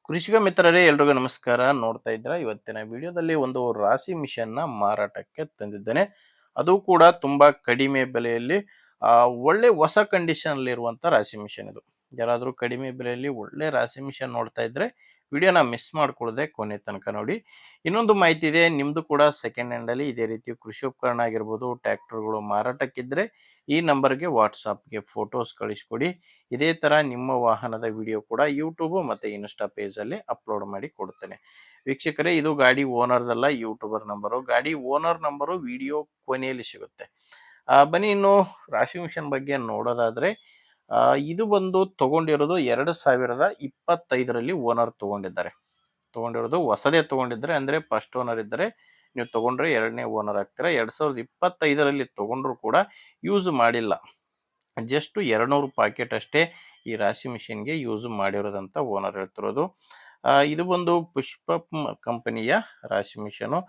ಕೃಷಿಕ ಮಿತ್ರರೇ ಎಲ್ರಿಗೂ ನಮಸ್ಕಾರ. ನೋಡ್ತಾ ಇದ್ರ ಇವತ್ತಿನ ವಿಡಿಯೋದಲ್ಲಿ ಒಂದು ರಾಶಿ ಮಿಷನ್ ನ ಮಾರಾಟಕ್ಕೆ ತಂದಿದ್ದೇನೆ. ಅದು ಕೂಡ ತುಂಬಾ ಕಡಿಮೆ ಬೆಲೆಯಲ್ಲಿ ಒಳ್ಳೆ ಹೊಸ ಕಂಡೀಷನ್ ಅಲ್ಲಿ ಇರುವಂತ ರಾಶಿ ಮಿಷನ್ ಇದು. ಯಾರಾದ್ರೂ ಕಡಿಮೆ ಬೆಲೆಯಲ್ಲಿ ಒಳ್ಳೆ ರಾಶಿ ಮಿಷನ್ ನೋಡ್ತಾ ಇದ್ರೆ ವಿಡಿಯೋನ ಮಿಸ್ ಮಾಡ್ಕೊಳ್ಳದೆ ಕೊನೆ ತನಕ ನೋಡಿ. ಇನ್ನೊಂದು ಮಾಹಿತಿ ಇದೆ, ನಿಮ್ದು ಕೂಡ ಸೆಕೆಂಡ್ ಹ್ಯಾಂಡ್ ಅಲ್ಲಿ ಇದೇ ರೀತಿ ಕೃಷಿ ಉಪಕರಣ ಆಗಿರ್ಬೋದು, ಟ್ರ್ಯಾಕ್ಟರ್ಗಳು ಮಾರಾಟಕ್ಕಿದ್ರೆ ಈ ನಂಬರ್ಗೆ ವಾಟ್ಸಾಪ್ಗೆ ಫೋಟೋಸ್ ಕಳಿಸ್ಕೊಡಿ. ಇದೇ ತರ ನಿಮ್ಮ ವಾಹನದ ವಿಡಿಯೋ ಕೂಡ ಯೂಟ್ಯೂಬ್ ಮತ್ತೆ ಇನ್ಸ್ಟಾ ಪೇಜ್ ಅಲ್ಲಿ ಅಪ್ಲೋಡ್ ಮಾಡಿ ಕೊಡುತ್ತೇನೆ. ವೀಕ್ಷಕರೇ, ಇದು ಗಾಡಿ ಓನರ್ದಲ್ಲ, ಯೂಟ್ಯೂಬರ್ ನಂಬರು. ಗಾಡಿ ಓನರ್ ನಂಬರು ವಿಡಿಯೋ ಕೊನೆಯಲ್ಲಿ ಸಿಗುತ್ತೆ. ಬನ್ನಿ ಇನ್ನು ರಾಶಿ ಮಿಷನ್ ಬಗ್ಗೆ ನೋಡೋದಾದ್ರೆ, ಇದು ಬಂದು ತಗೊಂಡಿರೋದು 2025ರಲ್ಲಿ ಓನರ್ ತಗೊಂಡಿರೋದು ಹೊಸದೇ ತಗೊಂಡಿದ್ರೆ, ಅಂದ್ರೆ ಫಸ್ಟ್ ಓನರ್ ಇದ್ದರೆ ನೀವು ತಗೊಂಡ್ರೆ ಎರಡನೇ ಓನರ್ ಆಗ್ತೀರಾ. 2025ರಲ್ಲಿ ತಗೊಂಡ್ರು ಕೂಡ ಯೂಸ್ ಮಾಡಿಲ್ಲ, ಜಸ್ಟ್ 200 ಪಾಕೆಟ್ ಅಷ್ಟೇ ಈ ರಾಶಿ ಮಿಷನ್ಗೆ ಯೂಸ್ ಮಾಡಿರೋದಂತ ಓನರ್ ಹೇಳ್ತಿರೋದು. ಇದು ಬಂದು ಪುಷ್ಪ ಕಂಪನಿಯ ರಾಶಿ ಮಿಷನು.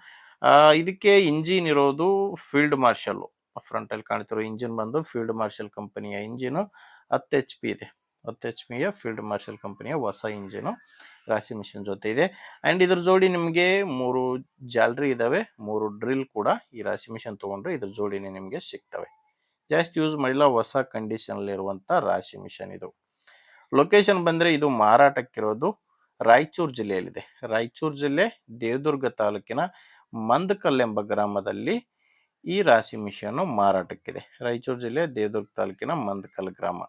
ಇದಕ್ಕೆ ಇಂಜಿನ್ ಇರೋದು ಫೀಲ್ಡ್ ಮಾರ್ಷಲ್. ಫ್ರಂಟ್ ಅಲ್ಲಿ ಕಾಣ್ತಿರೋ ಇಂಜಿನ್ ಬಂದು ಫೀಲ್ಡ್ ಮಾರ್ಷಲ್ ಕಂಪನಿಯ ಇಂಜಿನ್. 10 HP ಇದೆ. 10 HP ಫೀಲ್ಡ್ ಮಾರ್ಷಲ್ ಕಂಪನಿಯ ಹೊಸ ಇಂಜಿನ್ ರಾಶಿ ಮಿಷನ್ ಜೊತೆ ಇದೆ. ಅಂಡ್ ಇದ್ರ ಜೋಡಿ ನಿಮಗೆ 3 ಜಾಲರಿ ಇದಾವೆ, 3 ಡ್ರಿಲ್ ಕೂಡ ಈ ರಾಶಿ ಮಿಷನ್ ತಗೊಂಡ್ರೆ ಇದ್ರ ಜೋಡಿನೇ ನಿಮಗೆ ಸಿಗ್ತವೆ. ಜಾಸ್ತಿ ಯೂಸ್ ಮಾಡಿಲ್ಲ, ಹೊಸ ಕಂಡೀಷನ್ ಅಲ್ಲಿ ಇರುವಂತ ರಾಶಿ ಮಿಷನ್ ಇದು. ಲೊಕೇಶನ್ ಬಂದ್ರೆ ಇದು ಮಾರಾಟಕ್ಕಿರೋದು ರಾಯಚೂರು ಜಿಲ್ಲೆಯಲ್ಲಿದೆ. ರಾಯಚೂರು ಜಿಲ್ಲೆ ದೇವದುರ್ಗ ತಾಲೂಕಿನ ಮಂದಕಲ್ ಎಂಬ ಗ್ರಾಮದಲ್ಲಿ ಈ ರಾಶಿ ಮಿಷನ್ ಮಾರಾಟಕ್ಕಿದೆ. ರಾಯಚೂರು ಜಿಲ್ಲೆ ದೇವದುರ್ಗ ತಾಲೂಕಿನ ಮಂದಕಲ್ ಗ್ರಾಮ.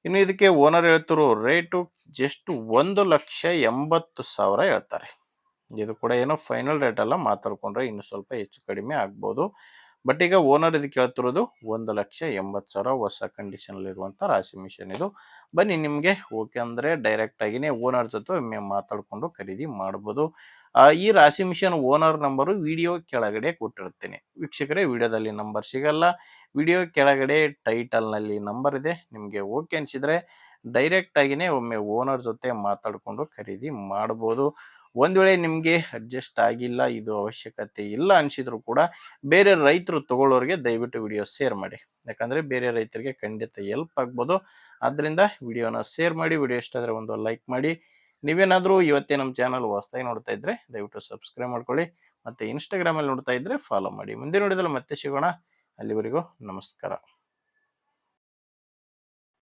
ಇನ್ನು ಇದಕ್ಕೆ ಓನರ್ ಹೇಳ್ತಿರೋ ರೇಟು ಜಸ್ಟ್ 1,80,000 ಹೇಳ್ತಾರೆ. ಇದು ಕೂಡ ಏನೋ ಫೈನಲ್ ರೇಟ್ ಅಲ್ಲ, ಮಾತಾಡ್ಕೊಂಡ್ರೆ ಇನ್ನು ಸ್ವಲ್ಪ ಹೆಚ್ಚು ಕಡಿಮೆ ಆಗ್ಬೋದು. ಬಟ್ ಈಗ ಓನರ್ ಇದಕ್ಕೆ ಹೇಳ್ತಿರೋದು 1,80,000 ಹೊಸ ಕಂಡೀಷನ್ ಅಲ್ಲಿ ಇರುವಂತ ರಾಶಿ ಮಿಷನ್ ಇದು. ಬನ್ನಿ, ನಿಮ್ಗೆ ಓಕೆ ಅಂದ್ರೆ ಡೈರೆಕ್ಟ್ ಆಗಿನೇ ಓನರ್ ಜೊತೆ ಒಮ್ಮೆ ಮಾತಾಡ್ಕೊಂಡು ಖರೀದಿ ಮಾಡಬಹುದು. ಈ ರಾಶಿ ಮಿಷನ್ ಓನರ್ ನಂಬರು ವಿಡಿಯೋ ಕೆಳಗಡೆ ಕೊಟ್ಟಿರ್ತೇನೆ. ವೀಕ್ಷಕರೇ, ವಿಡಿಯೋದಲ್ಲಿ ನಂಬರ್ ಸಿಗಲ್ಲ, ವಿಡಿಯೋ ಕೆಳಗಡೆ ಟೈಟಲ್ ನಲ್ಲಿ ನಂಬರ್ ಇದೆ. ನಿಮ್ಗೆ ಓಕೆ ಅನ್ಸಿದ್ರೆ ಡೈರೆಕ್ಟ್ ಆಗಿನೇ ಒಮ್ಮೆ ಓನರ್ ಜೊತೆ ಮಾತಾಡ್ಕೊಂಡು ಖರೀದಿ ಮಾಡಬಹುದು. ಒಂದ್ ವೇಳೆ ನಿಮ್ಗೆ ಅಡ್ಜಸ್ಟ್ ಆಗಿಲ್ಲ, ಇದು ಅವಶ್ಯಕತೆ ಇಲ್ಲ ಅನ್ಸಿದ್ರು ಕೂಡ ಬೇರೆ ರೈತರು ತಗೊಳ್ಳೋರಿಗೆ ದಯವಿಟ್ಟು ವಿಡಿಯೋ ಶೇರ್ ಮಾಡಿ. ಯಾಕಂದ್ರೆ ಬೇರೆ ರೈತರಿಗೆ ಖಂಡಿತ ಹೆಲ್ಪ್ ಆಗ್ಬೋದು. ಆದ್ರಿಂದ ವಿಡಿಯೋನ ಶೇರ್ ಮಾಡಿ. ವಿಡಿಯೋ ಇಷ್ಟ ಆದ್ರೆ ಒಂದು ಲೈಕ್ ಮಾಡಿ. ನೀವೇನಾದ್ರೂ ಇವತ್ತೇ ನಮ್ಮ ಚಾನಲ್ ಹೊಸದಾಗಿ ನೋಡ್ತಾ ಇದ್ರೆ ದಯವಿಟ್ಟು ಸಬ್ಸ್ಕ್ರೈಬ್ ಮಾಡ್ಕೊಳ್ಳಿ. ಮತ್ತೆ ಇನ್ಸ್ಟಾಗ್ರಾಮ್ ಅಲ್ಲಿ ನೋಡ್ತಾ ಇದ್ರೆ ಫಾಲೋ ಮಾಡಿ. ಮುಂದೆ ನೋಡಿದ್ರೆ ಮತ್ತೆ ಸಿಗೋಣ. ಅಲ್ಲಿವರೆಗೂ ನಮಸ್ಕಾರ.